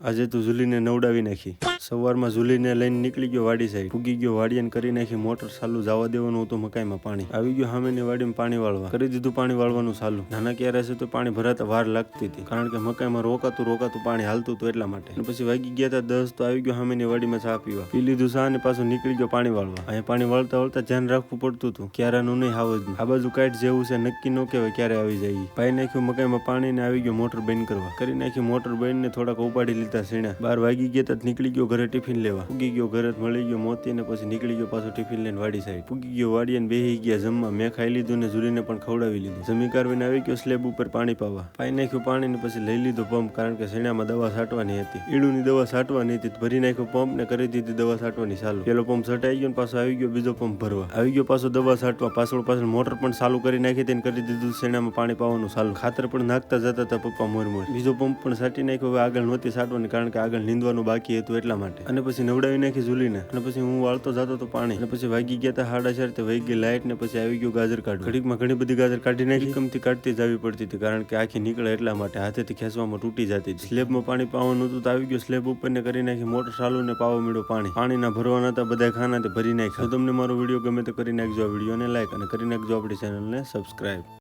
આજે તો ઝૂલીને નવડાવી નાખી. સવારમાં ઝૂલીને લઈને નીકળી ગયો વાડી સાઈડ. ફૂગી ગયો વાડીને કરી નાખી મોટર ચાલુ. જવા દેવાનું હતું મકાઈમાં પાણી. આવી ગયો સામેની વાડીમાં પાણી વાળવા. કરી દીધું પાણી વાળવાનું ચાલુ. નાના ક્યારે છે તો પાણી ભરાતા વાર લાગતી હતી, કારણ કે મકાઈમાં રોકાતું પાણી હાલતું હતું એટલા માટે. અને પછી વાગી ગયા હતા 10 તો આવી ગયો સામેની વાડીમાં ચા પીવા. પી લીધું ચા અને પાછું નીકળી ગયો પાણી વાળવા. અહીંયા પાણી વાળતા ધ્યાન રાખવું પડતું હતું. ક્યારાનું નહીં હાવજનું. આ બાજુ કાઈટ જેવું છે, નક્કી ન કહેવાય ક્યારે આવી જાય. પાઈ નાખ્યું મકાઈમાં પાણી ને આવી ગયો મોટર બંધ કરવા. કરી નાખી મોટર બંધ ને થોડાક ઉપાડી લીધા સીણા. 12 વાગી ગયા તો નીકળી ગયો ઘરે ટિફિન લેવા. પૂગી ગયો ઘરે મળી ગયો મોતી ને પછી નીકળી ગયો પાછો ટિફિન લઈને વાડી સાઈડ. પૂગી ગયો વાડીએ બેહી ગયા જમવા. મેં ખાઈ લીધું ને ઝૂલીને પણ ખવડાવી લીધું. જમી કારવીને આવી ગયો સ્લેબ ઉપર પાણી પાવા. પાઈ નાખ્યું પાણી ને પછી લઈ લીધો પંપ, કારણ કે સીણામાં દવા છાંટવાની હતી. ઈડુની દવા છાંટવાની હતી. ભરી નાખ્યો પંપ ને કરી દીધી દવા છાંટવાની ચાલુ. પેલો પંપ છટાઈ ગયો ને પાછો આવી ગયો બીજો પંપ ભરવા. આવી ગયો પાછો દવા છાંટવા. પાછળ મોટર પણ ચાલુ કરી નાખી તેને કરી દીધું સીણામાં પાણી પાવાનું ચાલુ. ખાતર પણ નાખતા જતા હતા પપ્પા મોર. બીજો પંપ પણ છાંટી નાખ્યો. હવે આગળ નહોતી છાંટવાની, કારણ કે આગળ નીંદવાનું બાકી હતું એટલા માટે. અને પછી નવડાવી નાખી ઝૂલીને. અને પછી હું વાળતો જતો હતો પાણી. અને પછી વાગી ગયા હતા 4:30 તે વહી ગઈ લાઈટ ને પછી આવી ગયો ગાજર કાઢવા. ઘડીકમાં ઘણી બધી ગાજર કાઢી નાખી. કમથી કાઢતી જ આવી પડતી હતી, કારણ કે આખી નીકળે એટલા માટે. હાથેથી ખેંચવામાં તૂટી જતી હતી. સ્લેબમાં પાણી પાવાનું હતું તો આવી ગયો સ્લેબ ઉપર ને કરી નાખી મોટર ચાલુ ને પાવા મળ્યો પાણી. પાણીના ભરવાના હતા બધા ખાના તે ભરી નાખ્યા. તો તમને મારો વિડીયો ગમે તો કરી નાખજો આ વિડીયોને લાઈક અને કરી નાખજો આપણી ચેનલને સબસ્ક્રાઈબ.